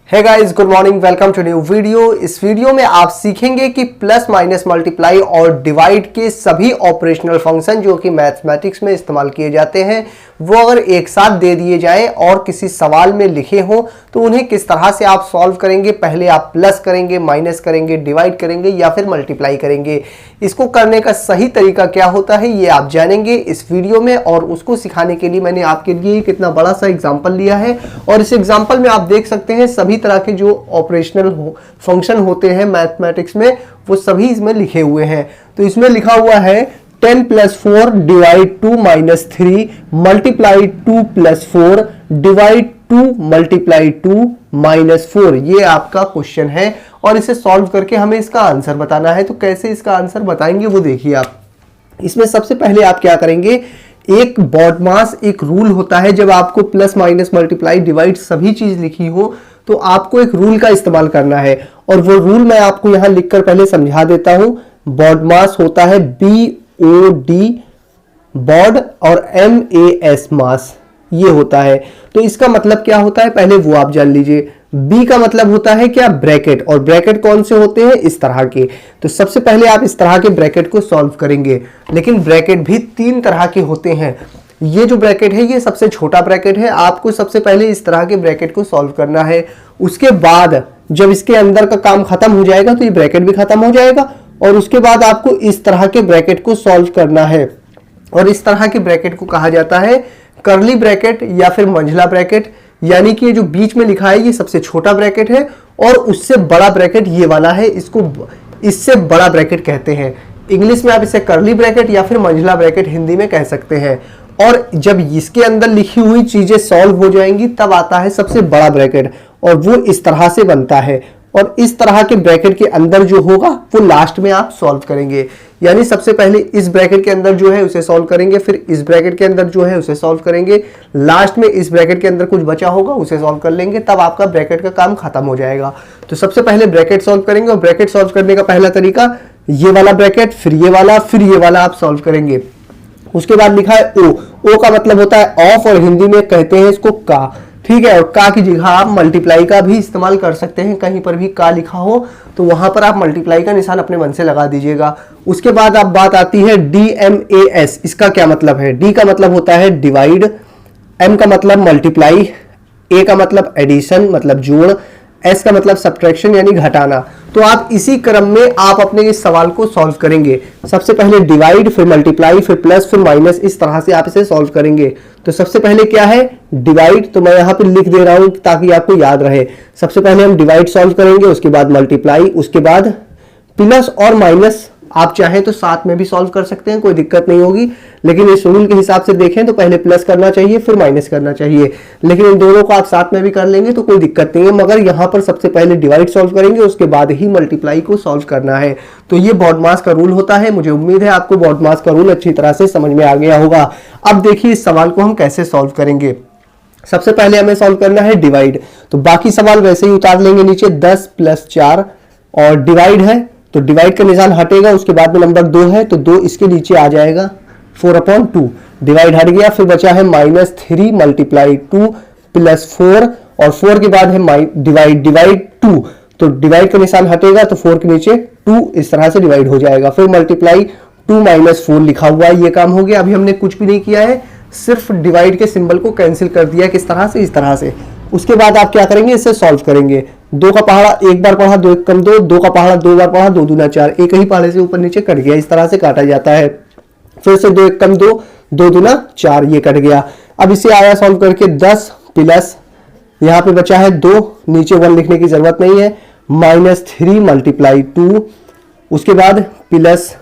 Hey guys, good morning, welcome to new video. इस video में आप सीखेंगे कि प्लस माइनस मल्टीप्लाई और डिवाइड के सभी ऑपरेशनल फंक्शन जो कि मैथमेटिक्स में इस्तेमाल किए जाते हैं वो अगर एक साथ दे दिए जाएं और किसी सवाल में लिखे हों तो उन्हें किस तरह से आप सॉल्व करेंगे। पहले आप प्लस करेंगे, माइनस करेंगे, डिवाइड करेंगे या फिर मल्टीप्लाई करेंगे। इसको करने का सही तरीका क्या होता है ये आप जानेंगे इस वीडियो में, और उसको सिखाने के लिए मैंने आपके लिए कितना बड़ा सा एग्जाम्पल लिया है। और इस एग्जाम्पल में आप देख सकते हैं सभी तरह के जो ऑपरेशनल फंक्शन होते हैं मैथमेटिक्स में वो सभी इसमें लिखे हुए हैं। तो इसमें लिखा हुआ है 10 + 4 डिवाइड 2 - 3 मल्टीप्लाई 2 + 4 डिवाइड 2 मल्टीप्लाई 2 -4। ये आपका क्वेश्चन है और इसे सॉल्व करके हमें इसका आंसर बताना है। तो कैसे इसका आंसर बताएंगे वो देखिए आप। इसमें सबसे पहले आप क्या करेंगे, एक बॉडमास एक रूल होता है। जब आपको प्लस माइनस मल्टीप्लाई डिवाइड सभी चीज लिखी हो तो आपको एक रूल का इस्तेमाल करना है, और वो रूल मैं आपको यहां लिखकर पहले समझा देता हूं। बॉडमास होता है BOD बॉड और MAS मास, ये होता है। तो इसका मतलब क्या होता है पहले वो आप जान लीजिए। B का मतलब होता है क्या, ब्रैकेट, और ब्रैकेट कौन से होते हैं, इस तरह के। तो सबसे पहले आप इस तरह के ब्रैकेट को सॉल्व करेंगे, लेकिन ब्रैकेट भी 3 तरह के होते हैं। ये जो ब्रैकेट है ये सबसे छोटा ब्रैकेट है। आपको सबसे पहले इस तरह के ब्रैकेट को सॉल्व करना है। उसके बाद जब इसके अंदर का काम खत्म हो जाएगा तो ये ब्रैकेट भी खत्म हो जाएगा, और उसके बाद आपको इस तरह के ब्रैकेट को सॉल्व करना है। और इस तरह के ब्रैकेट को कहा जाता है कर्ली ब्रैकेट या फिर मंझला ब्रैकेट। यानी कि ये जो बीच में लिखा है ये सबसे छोटा ब्रैकेट है, और उससे बड़ा ब्रैकेट ये वाला है, इसको इससे बड़ा ब्रैकेट कहते हैं। इंग्लिश में आप इसे कर्ली ब्रैकेट या फिर मंझला ब्रैकेट हिंदी में कह सकते हैं। और जब इसके अंदर लिखी हुई चीजें सॉल्व हो जाएंगी तब आता है सबसे बड़ा ब्रैकेट, और वो इस तरह से बनता है। और इस तरह के ब्रैकेट के अंदर जो होगा वो लास्ट में आप सॉल्व करेंगे। यानी सबसे पहले इस ब्रैकेट के अंदर जो है उसे सॉल्व करेंगे, फिर इस ब्रैकेट के अंदर जो है उसे सॉल्व करेंगे, लास्ट में इस ब्रैकेट के अंदर कुछ बचा होगा उसे सॉल्व कर लेंगे, तब आपका ब्रैकेट का काम खत्म हो जाएगा। तो सबसे पहले ब्रैकेट सॉल्व करेंगे, और ब्रैकेट सॉल्व करने का पहला तरीका ये वाला ब्रैकेट, फिर ये वाला, फिर ये वाला आप सॉल्व करेंगे। उसके बाद लिखा है ओ का मतलब होता है ऑफ, और हिंदी में कहते हैं इसको का, ठीक है। और का की जगह आप मल्टीप्लाई का भी इस्तेमाल कर सकते हैं। कहीं पर भी का लिखा हो तो वहां पर आप मल्टीप्लाई का निशान अपने मन से लगा दीजिएगा। उसके बाद आप बात आती है DMAS। इसका क्या मतलब है, D का मतलब होता है डिवाइड, M का मतलब मल्टीप्लाई, A का मतलब एडिशन मतलब जोड़, S का मतलब सब्ट्रैक्शन यानी घटाना। तो आप इसी क्रम में आप अपने इस सवाल को सॉल्व करेंगे। सबसे पहले डिवाइड, फिर मल्टीप्लाई, फिर प्लस, फिर माइनस, इस तरह से आप इसे सॉल्व करेंगे। तो सबसे पहले क्या है, डिवाइड। तो मैं यहाँ पे लिख दे रहा हूं ताकि आपको याद रहे। सबसे पहले हम डिवाइड सॉल्व करेंगे, उसके बाद मल्टीप्लाई, उसके बाद प्लस और माइनस आप चाहें तो साथ में भी सॉल्व कर सकते हैं, कोई दिक्कत नहीं होगी। लेकिन इस रूल के हिसाब से देखें तो पहले प्लस करना चाहिए फिर माइनस करना चाहिए, लेकिन इन दोनों को आप साथ में भी कर लेंगे तो कोई दिक्कत नहीं है। मगर यहाँ पर सबसे पहले डिवाइड सॉल्व करेंगे, उसके बाद ही मल्टीप्लाई को सॉल्व करना है। तो ये बॉडमास का रूल होता है। मुझे उम्मीद है आपको बॉडमास का रूल अच्छी तरह से समझ में आ गया होगा। अब देखिए इस सवाल को हम कैसे सॉल्व करेंगे। सबसे पहले हमें सॉल्व करना है डिवाइड, तो बाकी सवाल वैसे ही उतार लेंगे नीचे। 10 + 4 और डिवाइड है तो डिवाइड का निशान हटेगा, उसके बाद में नंबर 2 है तो 2 इसके नीचे आ जाएगा, 4/2। डिवाइड हट गया, फिर बचा है -3 मल्टीप्लाई 2 + 4, और 4 के बाद है डिवाइड 2। तो डिवाइड का निशान हटेगा तो 4 के नीचे 2 इस तरह से डिवाइड हो जाएगा। फिर मल्टीप्लाई 2 - 4 लिखा हुआ है, ये काम हो गया। अभी हमने कुछ भी नहीं किया है, सिर्फ डिवाइड के सिंबल को कैंसिल कर दिया। किस तरह से, इस तरह से। उसके बाद आप क्या करेंगे, इसे सॉल्व करेंगे। 2 का पहाड़ा एक बार पढ़ा, 2 × 2, 2 का पहाड़ा 2 बार पढ़ा, 2 दूना 4, एक ही पहाड़े से ऊपर नीचे कट गया, इस तरह से काटा जाता है। फिर से 2 × 1 = 2, 2 दूना 4, ये कट गया। अब इसे आया सॉल्व करके 10 प्लस यहाँ पे बचा है 2, नीचे 1 लिखने की जरूरत नहीं है, -3 मल्टीप्लाई 2, उसके बाद प्लस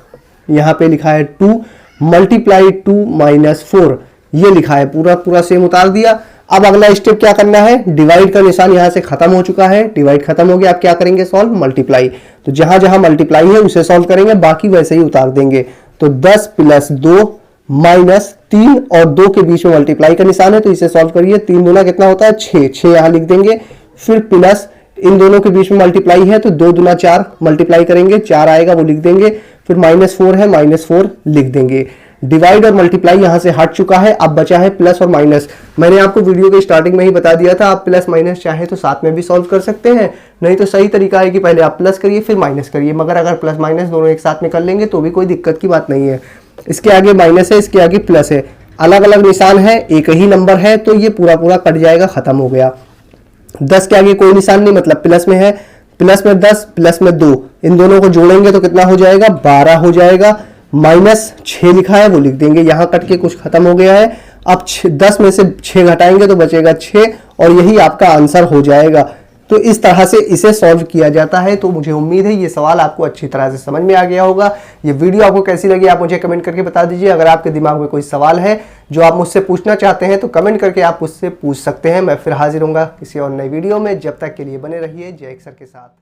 यहाँ पे लिखा है 2 मल्टीप्लाई 2 -4, ये लिखा है, पूरा पूरा सेम उतार दिया। अब अगला स्टेप क्या करना है, डिवाइड का निशान यहां से खत्म हो चुका है, डिवाइड खत्म हो गया। आप क्या करेंगे, सॉल्व मल्टीप्लाई। तो जहां जहां मल्टीप्लाई है उसे सॉल्व करेंगे, बाकी वैसे ही उतार देंगे। तो 10 + 2 -3 और 2 के बीच में मल्टीप्लाई का निशान है तो इसे सॉल्व करिए। 3 दूना कितना होता है, 6, 6 यहां लिख देंगे। फिर प्लस, इन दोनों के बीच में मल्टीप्लाई है तो 2 दूना 4 मल्टीप्लाई करेंगे, 4 आएगा वो लिख देंगे। फिर -4 है, -4 लिख देंगे। डिवाइड और मल्टीप्लाई यहां से हट चुका है, अब बचा है प्लस और माइनस। मैंने आपको वीडियो के स्टार्टिंग में ही बता दिया था, आप प्लस माइनस चाहे तो साथ में भी सॉल्व कर सकते हैं, नहीं तो सही तरीका है कि पहले आप प्लस करिए फिर माइनस करिए, मगर अगर प्लस माइनस दोनों एक साथ में कर लेंगे तो भी कोई दिक्कत की बात नहीं है। इसके आगे माइनस है, इसके आगे प्लस है, अलग अलग निशान है, एक ही नंबर है, तो ये पूरा पूरा कट जाएगा, खत्म हो गया। 10 के आगे कोई निशान नहीं, मतलब प्लस में है, प्लस में 10 प्लस में 2, इन दोनों को जोड़ेंगे तो कितना हो जाएगा, 12 हो जाएगा। माइनस 6 लिखा है वो लिख देंगे, यहां कट के कुछ खत्म हो गया है। अब 10 में से 6 घटाएंगे तो बचेगा 6 और यही आपका आंसर हो जाएगा। तो इस तरह से इसे सॉल्व किया जाता है। तो मुझे उम्मीद है ये सवाल आपको अच्छी तरह से समझ में आ गया होगा। ये वीडियो आपको कैसी लगी आप मुझे कमेंट करके बता दीजिए। अगर आपके दिमाग में कोई सवाल है जो आप मुझसे पूछना चाहते हैं तो कमेंट करके आप मुझसे पूछ सकते हैं। मैं फिर हाजिर होऊंगा किसी और नई वीडियो में। जब तक के लिए बने रहिए जय सर के साथ।